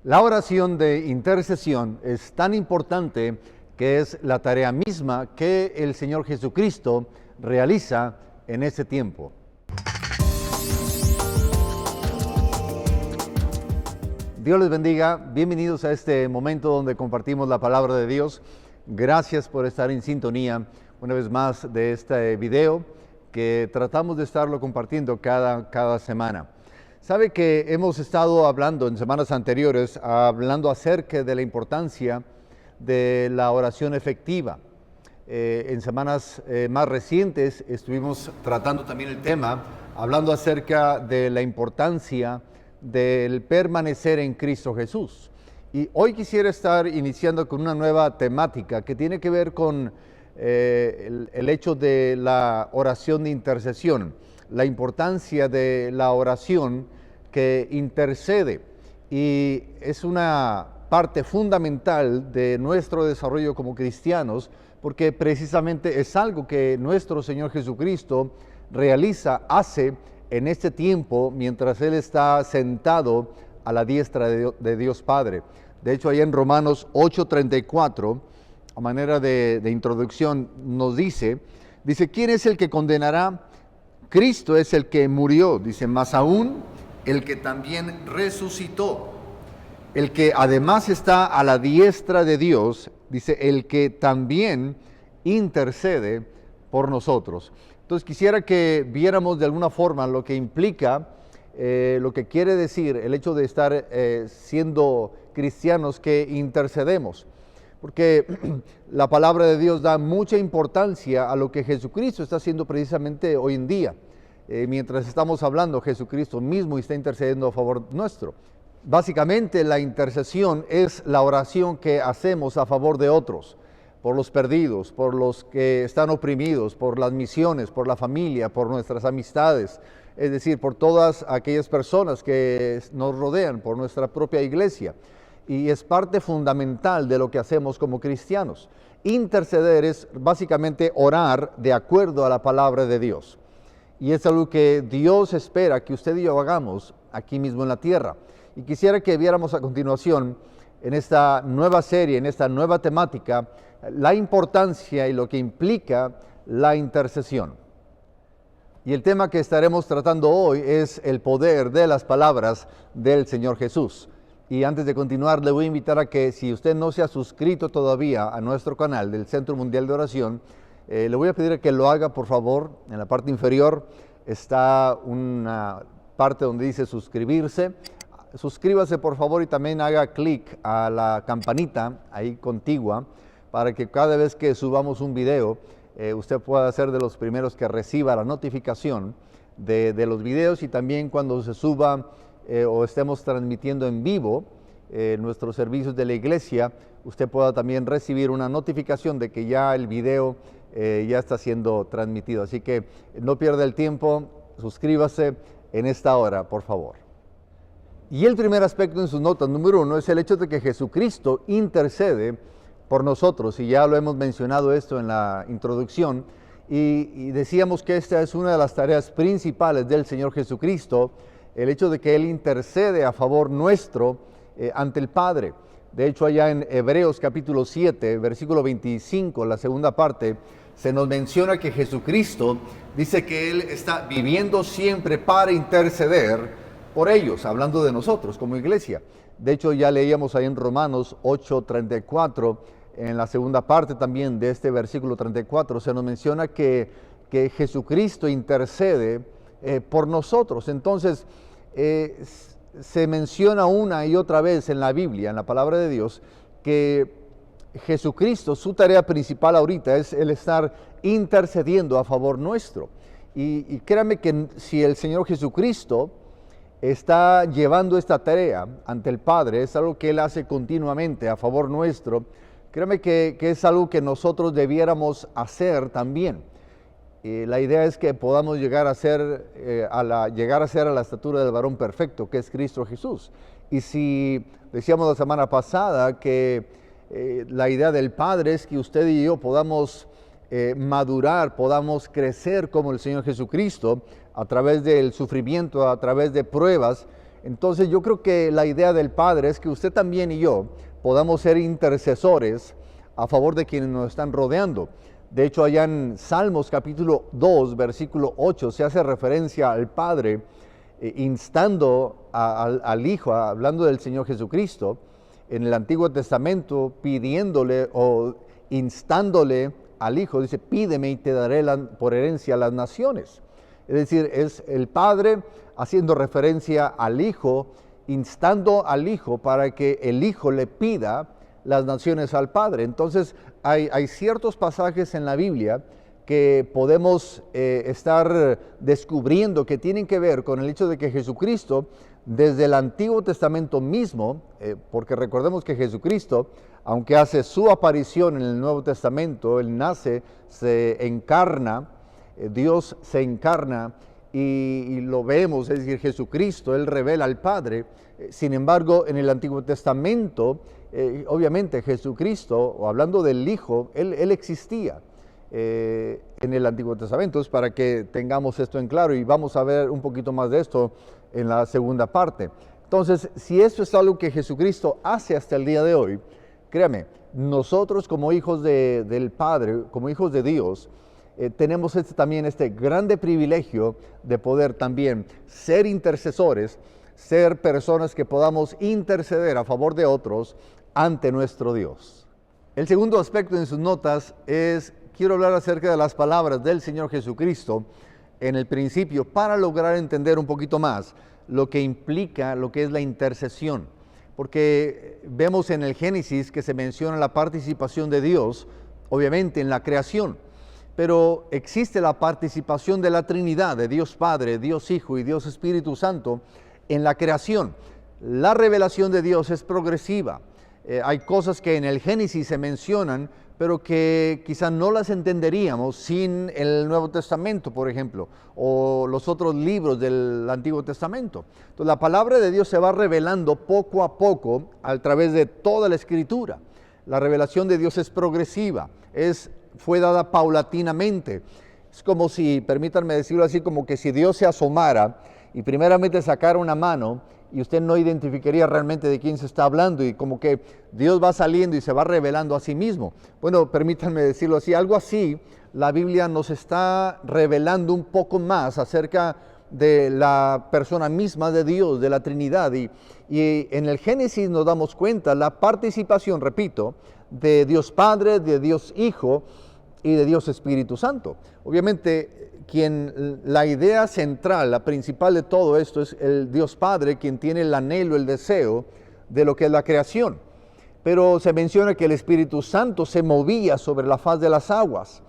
La oración de intercesión es tan importante que es la tarea misma que el Señor Jesucristo realiza en ese tiempo. Dios les bendiga, bienvenidos a este momento donde compartimos la palabra de Dios. Gracias por estar en sintonía una vez más de este video que tratamos de estarlo compartiendo cada semana. Sabe que hemos estado hablando en semanas anteriores, hablando acerca de la importancia de la oración efectiva. En semanas más recientes estuvimos tratando también el tema, hablando acerca de la importancia del permanecer en Cristo Jesús. Y hoy quisiera estar iniciando con una nueva temática que tiene que ver con el hecho de la oración de intercesión, la importancia de la oración que intercede, y es una parte fundamental de nuestro desarrollo como cristianos, porque precisamente es algo que nuestro Señor Jesucristo hace en este tiempo mientras Él está sentado a la diestra de Dios Padre. De hecho, ahí en Romanos 8:34, a manera de introducción, nos dice, ¿quién es el que condenará? Cristo es el que murió, dice, más aún el que también resucitó, el que además está a la diestra de Dios, dice, el que también intercede por nosotros. Entonces quisiera que viéramos de alguna forma lo que implica, lo que quiere decir el hecho de estar siendo cristianos que intercedemos. Porque la palabra de Dios da mucha importancia a lo que Jesucristo está haciendo precisamente hoy en día. Mientras estamos hablando, Jesucristo mismo está intercediendo a favor nuestro. Básicamente la intercesión es la oración que hacemos a favor de otros, por los perdidos, por los que están oprimidos, por las misiones, por la familia, por nuestras amistades, es decir, por todas aquellas personas que nos rodean, por nuestra propia iglesia. Y es parte fundamental de lo que hacemos como cristianos. Interceder es básicamente orar de acuerdo a la palabra de Dios. Y es algo que Dios espera que usted y yo hagamos aquí mismo en la tierra. Y quisiera que viéramos a continuación, en esta nueva serie, en esta nueva temática, la importancia y lo que implica la intercesión. Y el tema que estaremos tratando hoy es el poder de las palabras del Señor Jesús. Y antes de continuar, le voy a invitar a que, si usted no se ha suscrito todavía a nuestro canal del Centro Mundial de Oración, le voy a pedir que lo haga, por favor. En la parte inferior está una parte donde dice suscribirse. Suscríbase, por favor, y también haga clic a la campanita ahí contigua para que cada vez que subamos un video, usted pueda ser de los primeros que reciba la notificación de los videos, y también cuando se suba o estemos transmitiendo en vivo nuestros servicios de la iglesia, usted pueda también recibir una notificación de que ya el video ya está siendo transmitido. Así que no pierda el tiempo, suscríbase en esta hora, por favor. Y el primer aspecto en sus notas, número 1, es el hecho de que Jesucristo intercede por nosotros, y ya lo hemos mencionado esto en la introducción, y decíamos que esta es una de las tareas principales del Señor Jesucristo, el hecho de que Él intercede a favor nuestro ante el Padre. De hecho, allá en Hebreos capítulo 7, versículo 25, la segunda parte, se nos menciona que Jesucristo dice que Él está viviendo siempre para interceder por ellos, hablando de nosotros como iglesia. De hecho, ya leíamos ahí en Romanos 8:34, en la segunda parte también de este versículo 34, se nos menciona que Jesucristo intercede por nosotros. Entonces, se menciona una y otra vez en la Biblia, en la palabra de Dios, que Jesucristo, su tarea principal ahorita es el estar intercediendo a favor nuestro. Y créanme que si el Señor Jesucristo está llevando esta tarea ante el Padre, es algo que Él hace continuamente a favor nuestro, créanme que es algo que nosotros debiéramos hacer también. La idea es que podamos llegar a ser a la estatura del varón perfecto, que es Cristo Jesús. Y si decíamos la semana pasada que la idea del Padre es que usted y yo podamos madurar, podamos crecer como el Señor Jesucristo a través del sufrimiento, a través de pruebas, Entonces yo creo que la idea del Padre es que usted también y yo podamos ser intercesores a favor de quienes nos están rodeando. De hecho, allá en Salmos capítulo 2, versículo 8, se hace referencia al Padre instando al Hijo, hablando del Señor Jesucristo, en el Antiguo Testamento, pidiéndole o instándole al Hijo, dice, pídeme y te daré por herencia las naciones. Es decir, es el Padre haciendo referencia al Hijo, instando al Hijo para que el Hijo le pida las naciones al Padre. Entonces, hay ciertos pasajes en la Biblia que podemos estar descubriendo que tienen que ver con el hecho de que Jesucristo, desde el Antiguo Testamento mismo, porque recordemos que Jesucristo, aunque hace su aparición en el Nuevo Testamento, Él nace, se encarna, Dios se encarna y lo vemos, es decir, Jesucristo, Él revela al Padre. Sin embargo, en el Antiguo Testamento, obviamente Jesucristo, o hablando del Hijo, Él existía en el Antiguo Testamento. Es para que tengamos esto en claro y vamos a ver un poquito más de esto en la segunda parte. Entonces, si esto es algo que Jesucristo hace hasta el día de hoy, créame, nosotros como hijos del Padre, como hijos de Dios, tenemos también este grande privilegio de poder también ser intercesores, ser personas que podamos interceder a favor de otros ante nuestro Dios. El segundo aspecto en sus notas es, quiero hablar acerca de las palabras del Señor Jesucristo en el principio para lograr entender un poquito más lo que implica lo que es la intercesión. Porque vemos en el Génesis que se menciona la participación de Dios, obviamente en la creación, pero existe la participación de la Trinidad, de Dios Padre, Dios Hijo y Dios Espíritu Santo en la creación. La revelación de Dios es progresiva. Hay cosas que en el Génesis se mencionan, pero que quizás no las entenderíamos sin el Nuevo Testamento, por ejemplo, o los otros libros del Antiguo Testamento. Entonces, la palabra de Dios se va revelando poco a poco a través de toda la Escritura. La revelación de Dios es progresiva, fue dada paulatinamente. Es como si, permítanme decirlo así, como que si Dios se asomara y primeramente sacara una mano, y usted no identificaría realmente de quién se está hablando, y como que Dios va saliendo y se va revelando a sí mismo. Bueno, permítanme decirlo así, algo así, la Biblia nos está revelando un poco más acerca de la persona misma de Dios, de la Trinidad, y en el Génesis nos damos cuenta la participación, repito, de Dios Padre, de Dios Hijo y de Dios Espíritu Santo. Obviamente, la idea central, la principal de todo esto es el Dios Padre, quien tiene el anhelo, el deseo de lo que es la creación. Pero se menciona que el Espíritu Santo se movía sobre la faz de las aguas,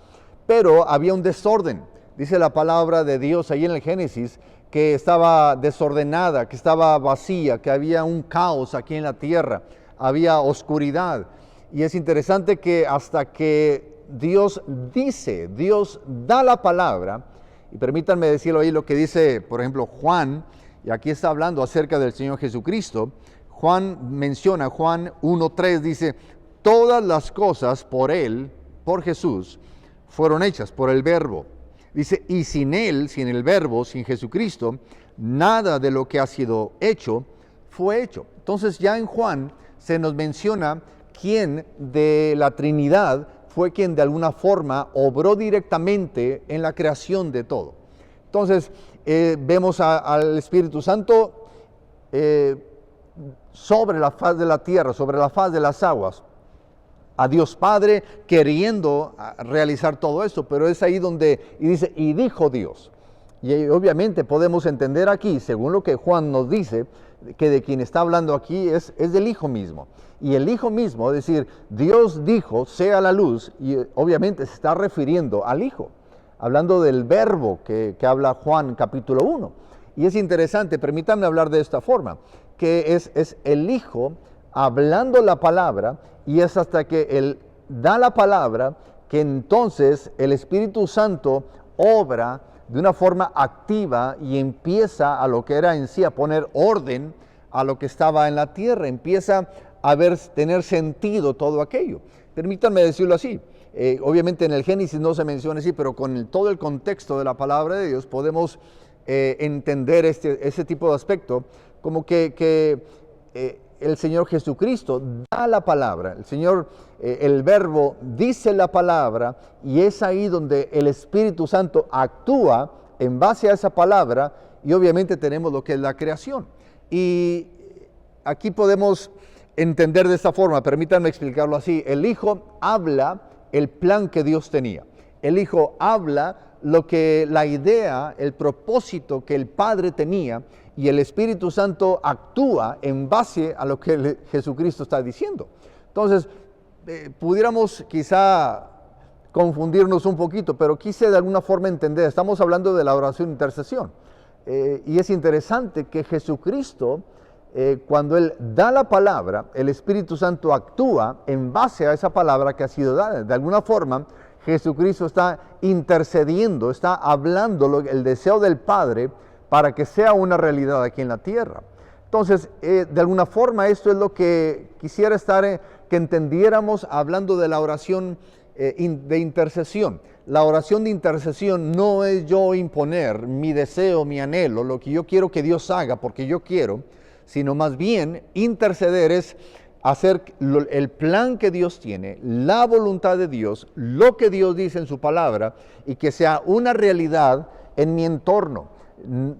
pero había un desorden. Dice la palabra de Dios ahí en el Génesis que estaba desordenada, que estaba vacía, que había un caos aquí en la tierra, había oscuridad. Y es interesante que hasta que Dios da la palabra, y permítanme decirlo ahí lo que dice, por ejemplo, Juan, y aquí está hablando acerca del Señor Jesucristo. Juan menciona, Juan 1:3 dice, todas las cosas por Él, por Jesús, fueron hechas por el Verbo. Dice, y sin Él, sin el Verbo, sin Jesucristo, nada de lo que ha sido hecho fue hecho. Entonces ya en Juan se nos menciona quién de la Trinidad fue quien de alguna forma obró directamente en la creación de todo. Entonces, vemos al Espíritu Santo sobre la faz de la tierra, sobre la faz de las aguas, a Dios Padre queriendo realizar todo esto, pero es ahí donde, y dice, y dijo Dios. Y obviamente podemos entender aquí, según lo que Juan nos dice, que de quien está hablando aquí es del Hijo mismo. Y el Hijo mismo, es decir, Dios dijo, sea la luz, y obviamente se está refiriendo al Hijo, hablando del Verbo que habla Juan capítulo 1. Y es interesante, permítanme hablar de esta forma, que es el Hijo hablando la palabra, y es hasta que Él da la palabra que entonces el Espíritu Santo obra de una forma activa y empieza a lo que era en sí, a poner orden a lo que estaba en la tierra, empieza a tener sentido todo aquello. Permítanme decirlo así, obviamente en el Génesis no se menciona así, pero con todo el contexto de la palabra de Dios podemos entender ese tipo de aspecto, como que el Señor Jesucristo da la palabra, el Señor, el Verbo dice la palabra, y es ahí donde el Espíritu Santo actúa en base a esa palabra, y obviamente tenemos lo que es la creación. Y aquí podemos entender de esta forma, permítanme explicarlo así: el Hijo habla el plan que Dios tenía, el Hijo habla la idea, el propósito que el Padre tenía, y el Espíritu Santo actúa en base a lo que Jesucristo está diciendo. Entonces, pudiéramos quizá confundirnos un poquito, pero quise de alguna forma entender, estamos hablando de la oración de intercesión, y es interesante que Jesucristo, cuando Él da la palabra, el Espíritu Santo actúa en base a esa palabra que ha sido dada. De alguna forma, Jesucristo está intercediendo, está hablando el deseo del Padre para que sea una realidad aquí en la tierra. Entonces, de alguna forma, esto es lo que quisiera que entendiéramos hablando de la oración de intercesión. La oración de intercesión no es yo imponer mi deseo, mi anhelo, lo que yo quiero que Dios haga porque yo quiero, sino más bien interceder es hacer el plan que Dios tiene, la voluntad de Dios, lo que Dios dice en su palabra, y que sea una realidad en mi entorno.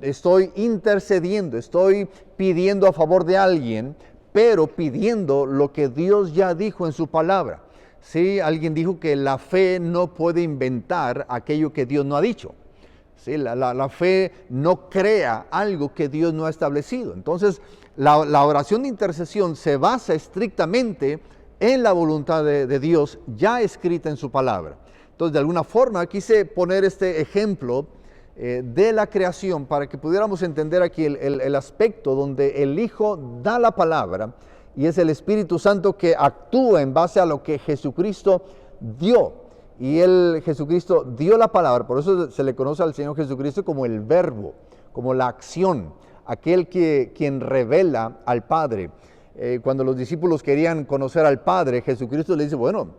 Estoy intercediendo, estoy pidiendo a favor de alguien, pero pidiendo lo que Dios ya dijo en su palabra. Sí, alguien dijo que la fe no puede inventar aquello que Dios no ha dicho. Sí, la fe no crea algo que Dios no ha establecido. Entonces, la oración de intercesión se basa estrictamente en la voluntad de Dios ya escrita en su palabra. Entonces, de alguna forma, quise poner este ejemplo de la creación para que pudiéramos entender aquí el aspecto donde el Hijo da la palabra y es el Espíritu Santo que actúa en base a lo que Jesucristo dio. Y Jesucristo dio la palabra, por eso se le conoce al Señor Jesucristo como el Verbo, como la acción, quien revela al Padre. Cuando los discípulos querían conocer al Padre, Jesucristo les dice, bueno,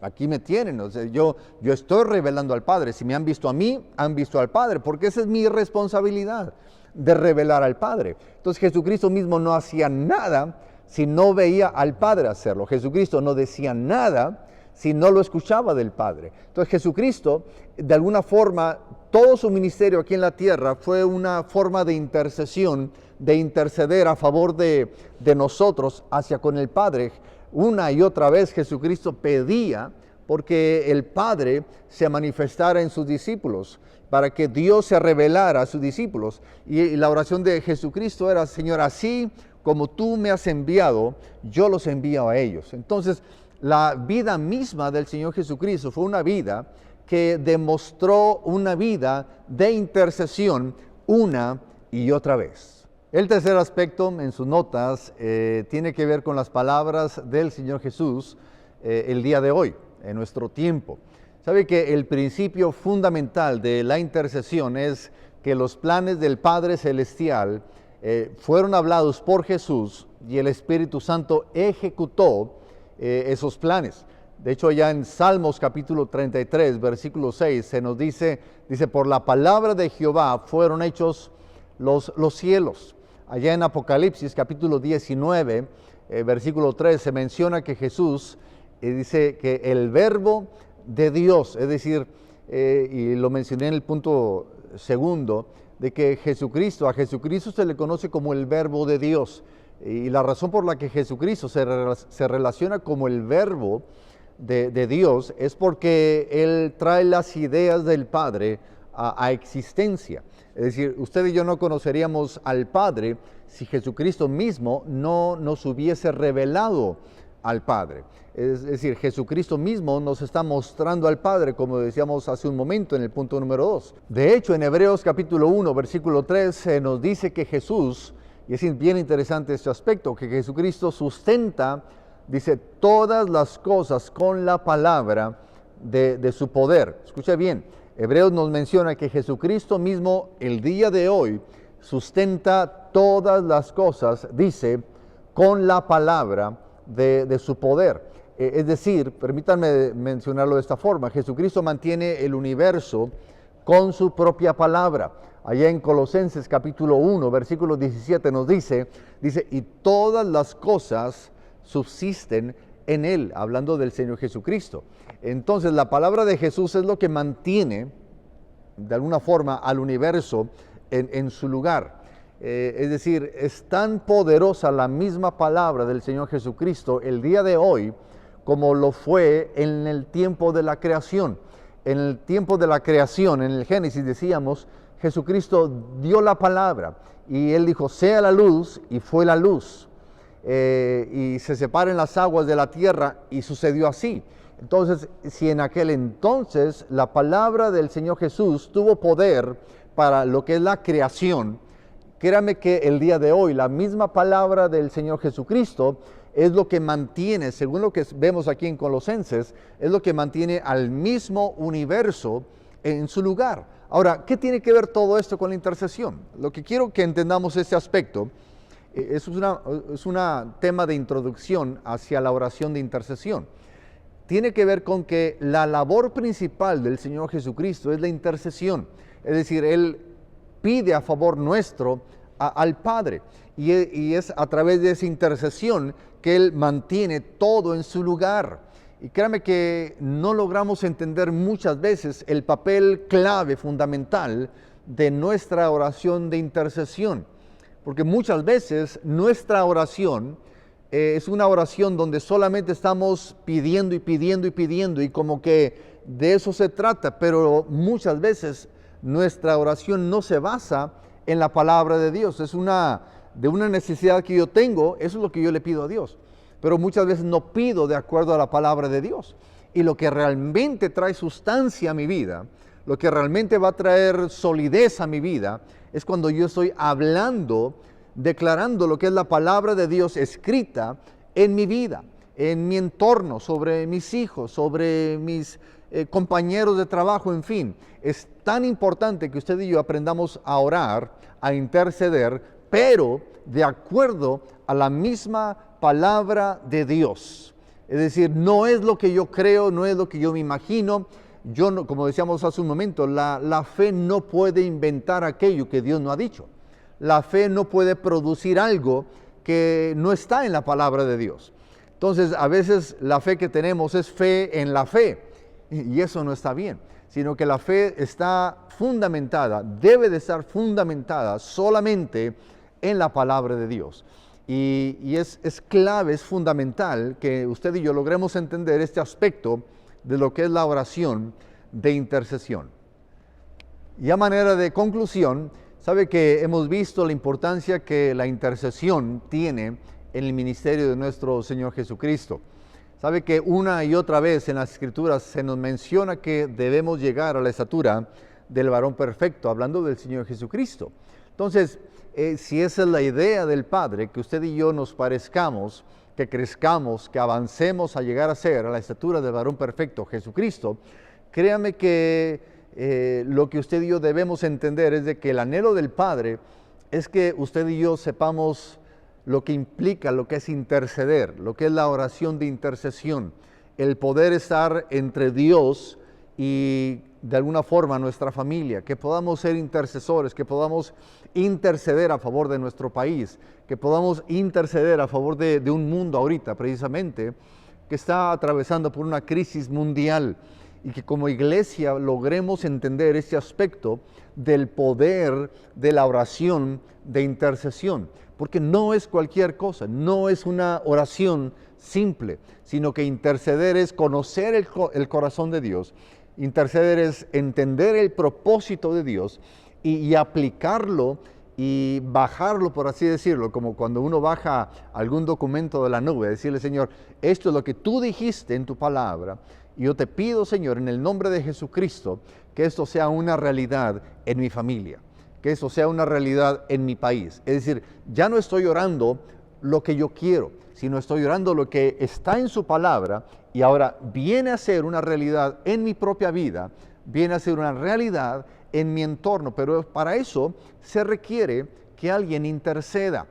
aquí me tienen, o sea, yo estoy revelando al Padre. Si me han visto a mí, han visto al Padre, porque esa es mi responsabilidad, de revelar al Padre. Entonces Jesucristo mismo no hacía nada si no veía al Padre hacerlo. Jesucristo no decía nada si no lo escuchaba del Padre. Entonces Jesucristo, de alguna forma, todo su ministerio aquí en la tierra fue una forma de intercesión, de interceder a favor de nosotros hacia con el Padre. Una y otra vez Jesucristo pedía porque el Padre se manifestara en sus discípulos, para que Dios se revelara a sus discípulos. Y la oración de Jesucristo era, Señor, así como tú me has enviado, yo los envío a ellos. Entonces, la vida misma del Señor Jesucristo fue una vida que demostró una vida de intercesión una y otra vez. El tercer aspecto en sus notas tiene que ver con las palabras del Señor Jesús el día de hoy, en nuestro tiempo. Sabe que el principio fundamental de la intercesión es que los planes del Padre Celestial fueron hablados por Jesús y el Espíritu Santo ejecutó esos planes. De hecho, allá en Salmos capítulo 33, versículo 6, se nos dice, por la palabra de Jehová fueron hechos los cielos. Allá en Apocalipsis capítulo 19, versículo 3, se menciona que Jesús dice que el verbo de Dios, es decir, y lo mencioné en el punto segundo, de que a Jesucristo se le conoce como el verbo de Dios. Y la razón por la que Jesucristo se relaciona como el verbo de Dios es porque Él trae las ideas del Padre a existencia. Es decir, usted y yo no conoceríamos al Padre si Jesucristo mismo no nos hubiese revelado al Padre. Es decir, Jesucristo mismo nos está mostrando al Padre, como decíamos hace un momento en el punto número 2. De hecho, en Hebreos capítulo 1, versículo 3, nos dice que Jesús, y es bien interesante este aspecto, que Jesucristo sustenta, dice, todas las cosas con la palabra de su poder. Escucha bien, Hebreos nos menciona que Jesucristo mismo el día de hoy sustenta todas las cosas, dice, con la palabra de su poder. Es decir, permítanme mencionarlo de esta forma, Jesucristo mantiene el universo con su propia palabra. Allá en Colosenses capítulo 1, versículo 17 nos dice, y todas las cosas subsisten en Él, hablando del Señor Jesucristo. Entonces la palabra de Jesús es lo que mantiene de alguna forma al universo en su lugar. Es decir, es tan poderosa la misma palabra del Señor Jesucristo el día de hoy como lo fue en el tiempo de la creación. En el tiempo de la creación, en el Génesis decíamos, Jesucristo dio la palabra y Él dijo, sea la luz, y fue la luz. Y se separen las aguas de la tierra, y sucedió así. Entonces, si en aquel entonces la palabra del Señor Jesús tuvo poder para lo que es la creación, créame que el día de hoy la misma palabra del Señor Jesucristo es lo que mantiene, según lo que vemos aquí en Colosenses, es lo que mantiene al mismo universo en su lugar. Ahora, ¿qué tiene que ver todo esto con la intercesión? Lo que quiero que entendamos este aspecto es un tema de introducción hacia la oración de intercesión. Tiene que ver con que la labor principal del Señor Jesucristo es la intercesión. Es decir, Él pide a favor nuestro al Padre. Y es a través de esa intercesión que Él mantiene todo en su lugar. Y créame que no logramos entender muchas veces el papel clave, fundamental, de nuestra oración de intercesión. Porque muchas veces nuestra oración es una oración donde solamente estamos pidiendo y pidiendo y pidiendo, y como que de eso se trata, pero muchas veces nuestra oración no se basa en la palabra de Dios. Es de una necesidad que yo tengo, eso es lo que yo le pido a Dios. Pero muchas veces no pido de acuerdo a la palabra de Dios. Y lo que realmente trae sustancia a mi vida, lo que realmente va a traer solidez a mi vida, es cuando yo estoy hablando, declarando lo que es la palabra de Dios escrita en mi vida, en mi entorno, sobre mis hijos, sobre mis compañeros de trabajo, en fin. Es tan importante que usted y yo aprendamos a orar, a interceder, pero de acuerdo a la misma palabra de Dios. Es decir, no es lo que yo creo, no es lo que yo me imagino. Yo no, como decíamos hace un momento, la fe no puede inventar aquello que Dios no ha dicho. La fe no puede producir algo que no está en la palabra de Dios. Entonces, a veces la fe que tenemos es fe en la fe, y eso no está bien, sino que la fe está fundamentada, debe de estar fundamentada solamente en la palabra de Dios. Y es clave, es fundamental que usted y yo logremos entender este aspecto de lo que es la oración de intercesión. Y a manera de conclusión, sabe que hemos visto la importancia que la intercesión tiene en el ministerio de nuestro Señor Jesucristo. Sabe que una y otra vez en las Escrituras se nos menciona que debemos llegar a la estatura del varón perfecto, hablando del Señor Jesucristo. Entonces, si esa es la idea del Padre, que usted y yo nos parezcamos, que crezcamos, que avancemos a llegar a ser a la estatura del varón perfecto, Jesucristo, créame que lo que usted y yo debemos entender es de que el anhelo del Padre es que usted y yo sepamos lo que implica, lo que es interceder, lo que es la oración de intercesión, el poder estar entre Dios y de alguna forma nuestra familia, que podamos ser intercesores, que podamos interceder a favor de nuestro país, que podamos interceder a favor de un mundo ahorita precisamente que está atravesando por una crisis mundial, y que como iglesia logremos entender este aspecto del poder de la oración de intercesión, porque no es cualquier cosa, no es una oración simple, sino que interceder es conocer el corazón de Dios, interceder es entender el propósito de Dios y aplicarlo y bajarlo, por así decirlo, como cuando uno baja algún documento de la nube, decirle, Señor, esto es lo que tú dijiste en tu palabra, y yo te pido, Señor, en el nombre de Jesucristo, que esto sea una realidad en mi familia, que esto sea una realidad en mi país. Es decir, ya no estoy orando lo que yo quiero, sino estoy orando lo que está en su palabra, y ahora viene a ser una realidad en mi propia vida, viene a ser una realidad en mi entorno, pero para eso se requiere que alguien interceda.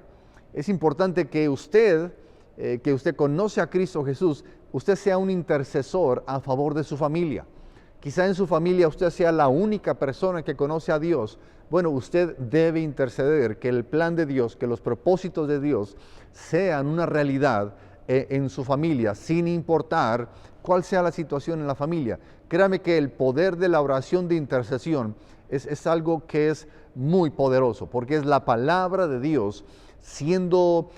Es importante que usted conoce a Cristo Jesús, usted sea un intercesor a favor de su familia, Quizá en su familia usted sea la única persona que conoce a Dios. Bueno, usted debe interceder que el plan de Dios, que los propósitos de Dios sean una realidad en su familia, sin importar cuál sea la situación en la familia. Créame que el poder de la oración de intercesión es algo que es muy poderoso, porque es la palabra de Dios siendo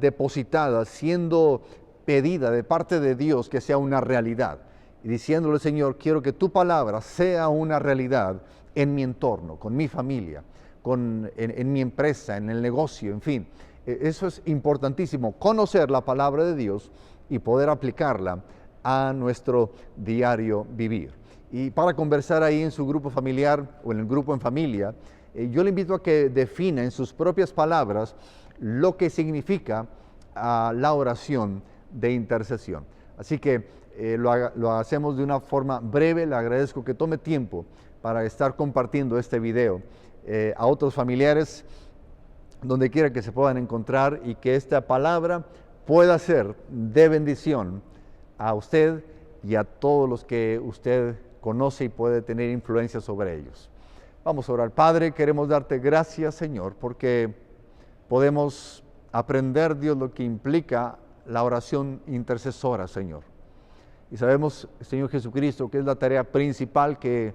depositada, siendo pedida de parte de Dios que sea una realidad. Y diciéndole, Señor, quiero que tu palabra sea una realidad en mi entorno, con mi familia, en mi empresa, en el negocio, en fin. Eso es importantísimo, conocer la palabra de Dios y poder aplicarla a nuestro diario vivir. Y para conversar ahí en su grupo familiar o en el grupo en familia, yo le invito a que defina en sus propias palabras lo que significa la oración de intercesión. Así que lo hacemos de una forma breve. Le agradezco que tome tiempo para estar compartiendo este video a otros familiares, donde quiera que se puedan encontrar, y que esta palabra pueda ser de bendición a usted y a todos los que usted conoce y puede tener influencia sobre ellos. Vamos a orar. Padre, queremos darte gracias, Señor, porque podemos aprender, Dios, lo que implica la oración intercesora, Señor. Y sabemos, Señor Jesucristo, que es la tarea principal que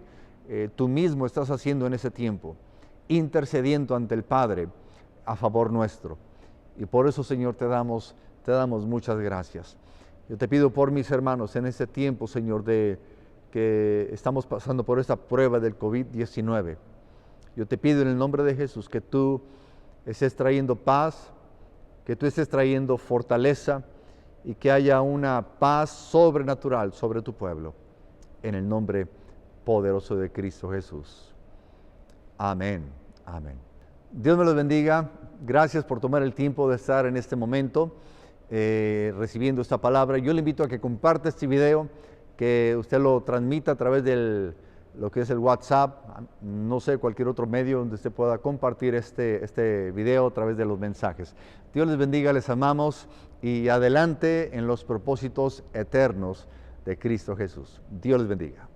tú mismo estás haciendo en ese tiempo, intercediendo ante el Padre a favor nuestro. Y por eso, Señor, te damos muchas gracias. Yo te pido por mis hermanos en este tiempo, Señor, de que estamos pasando por esta prueba del COVID-19. Yo te pido en el nombre de Jesús que tú estés trayendo paz, que tú estés trayendo fortaleza, y que haya una paz sobrenatural sobre tu pueblo, en el nombre poderoso de Cristo Jesús. Amén. Amén. Dios me los bendiga. Gracias por tomar el tiempo de estar en este momento recibiendo esta palabra. Yo le invito a que comparta este video, que usted lo transmita a través de lo que es el WhatsApp, no sé, cualquier otro medio donde usted pueda compartir este video a través de los mensajes. Dios les bendiga, les amamos, y adelante en los propósitos eternos de Cristo Jesús. Dios les bendiga.